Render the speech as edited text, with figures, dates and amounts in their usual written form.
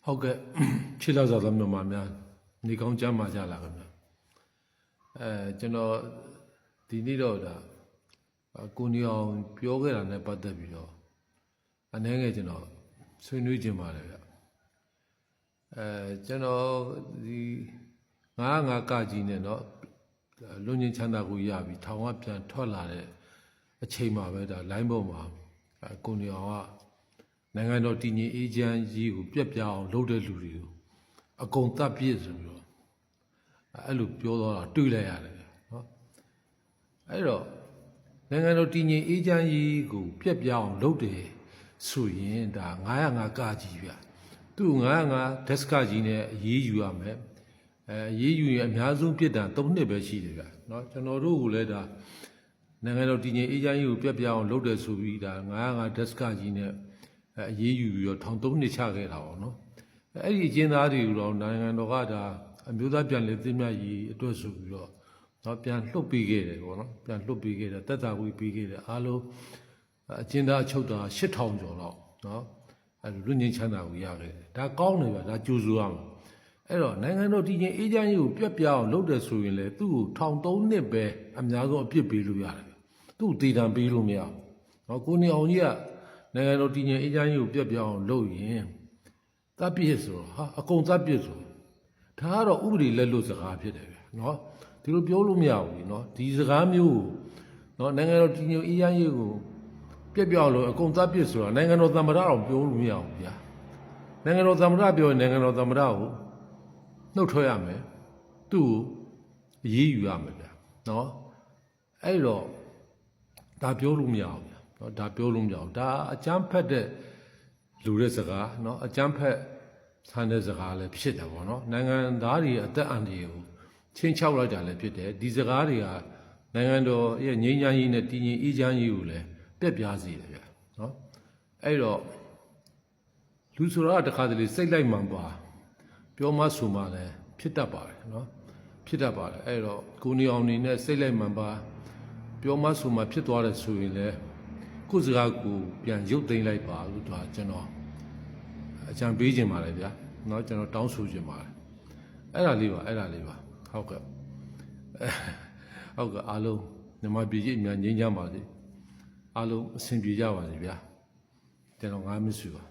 ဟုတ်ကဲ့ခြေလောက်စားသောမြန်မာများနေကောင်းကြမှာကြလားခင်ဗျကျွန်တော်ဒီနေ့တော့ဒါကိုနေအောင်ပြောခဲ့တာနဲ့ပတ်သက်ပြီးတော့အနေငယ်ကျွန်တော်ဆွေးနွေးခြင်းပါတယ်ဗျကျွန်တော်ဒီ905ကကြီးနဲ့တော့လွန်ငင်းချမ်းသာကိုရပြီးထောင်ကပြန်ထွက်လာတဲ့အချိန်မှာပဲဒါ line ပေါ်မှာကိုနေအောင်ကနိုင်ငံတော်တည်ငြိမ်အေးချမ်းရေးကိုပြက်ပြအောင်လုပ်တဲ့လူတွေကိုအကုန်တပ်ပြစ်ဆိုပြီးတော့အဲ့လိုပြောတော့တွေ့လိုက်ရတယ်နော်အဲ့တော့နိုင်ငံတော်တည်ငြိမ်အေးချမ်းရေးကိုပြက်ပြအောင်လုပ်တယ်ဆိုရင်ဒါ905ကကြီးဗျသူ့905ဒက်စကကြီးနဲ့အရေးယူရမယ်အရေးယူရင်အများဆုံးပြစ်ဒဏ်3နှစ်ပဲရှိတယ်ဗျနော်ကျွန်တော်တို့ကလည်းဒါနိုင်ငံတော်တည်ငြိမ်အေးချမ်းရေးကိုပြက်ပြအောင်လုပ်တယ်ဆိုပြီးဒါ905ဒက်စကကြီးနဲ့အရေးယူပြီးတော့ထောင်3နှစ်ချခဲ့တာပေါ့နော်အဲ့ဒီအကျဉ်းသားတွေကိုတော့နိုင်ငံတော်ကဒါအမျိုးသားပြန်လည်သင့်မြတ်ရေးအတွက်ဆိုပြီးတော့ပြန်လှုပ်ပေးခဲ့တယ်ပေါ့နော်ပြန်လှုပ်ပေးခဲ့တယ်တက်တာဝေးပေးခဲ့တယ်အားလုံးအကျဉ်းသားအချုပ်သား8000ကျော်တော့နော်အဲ့လိုလူငင်းချမ်းသာကိုရခဲ့တယ်ဒါကောင်းတယ်ဗျဒါကြိုးဆိုရမှာအဲ့တော့နိုင်ငံတော်တည်ငြိမ်အေးချမ်းရေးကိုပြက်ပြအောင်လုပ်တယ်ဆိုရင်လေသူ့ကိုထောင်3နှစ်ပဲအများဆုံးအပြစ်ပေးလို့ရတယ်သူ့တည်တံပေးလို့မရဘူးနော်ကိုနေအောင်ကြီးကနိုင်ငံတော်တည်ငြိမ်အေးချမ်းရေးကိုပြက်ပြအောင်လုပ်ရင်တပ်ပြစ်ဆိုဟာအကုန်တပ်ပြစ်ဆိုဒါကတော့ဥပဒေလက်လွတ်စကားဖြစ်တယ်ဗျနော်ဒီလိုပြောလို့မရဘူးနော်ဒီစကားမျိုးကိုနော်နိုင်ငံတော်တည်ငြိမ်အေးချမ်းရေးကိုပြက်ပြအောင်လို့အကုန်တပ်ပြစ်ဆိုတာနိုင်ငံတော်သမ္မတတော်ပြောလို့မရဘူးဗျာနိုင်ငံတော်သမ္မတပြောရင်နိုင်ငံတော်သမ္မတကိုနှုတ်ထွက်ရမယ်သူ့ကိုအရေးယူရမယ်ဗျာနော်အဲ့တော့ဒါပြောလို့မရဘူးဗျာနော်ဒါပြောလို့မရဘူးဒါအကြမ်းဖက်တဲ့လူတဲ့စကားနော်အကြမ်းဖက်ဆန်တဲ့စကားလည်းဖြစ်တယ်ပေါ့နော်နိုင်ငံသားတွေအသက်အန္တရာယ်ကိုချင်းချောက်လိုက်တာလည်းဖြစ်တယ်ဒီစကားတွေကနိုင်ငံတော်ရဲ့ငြိမ်းချမ်းရေးနဲ့တည်ငြိမ်အေးချမ်းရေးကိုလည်းပြက်ပြားစေတယ်ဗျာနော်အဲ့တော့လူဆိုတာတခါတလေစိတ်လိုက်မှန်ပါပြောမှဆိုမှလည်းဖြစ်တတ်ပါတယ်နော်ဖြစ်တတ်ပါတယ်အဲ့တော့ကိုနေအောင်နေနဲ့စိတ်လိုက်မှန်ပါပြောမှဆိုမှဖြစ်သွားတယ်ဆိုရင်လည်းကိုယ်စကားကိုပြန်ရုပ်သိမ်းလိုက်ပါလို့တော့ကျွန်တော်အကြံပေးခြင်းပါတယ်ဗျာเนาะကျွန်တော်တောင်းဆိုခြင်းပါတယ်အဲ့ဒါလေးပါဟုတ်ကဲ့အားလုံးမြန်မာပြည်ကြီးအများငြိမ်းချမ်းပါစေအားလုံးအဆင်ပြေကြပါစေဗျာကျွန်တော်9မိတ်ဆွေပါ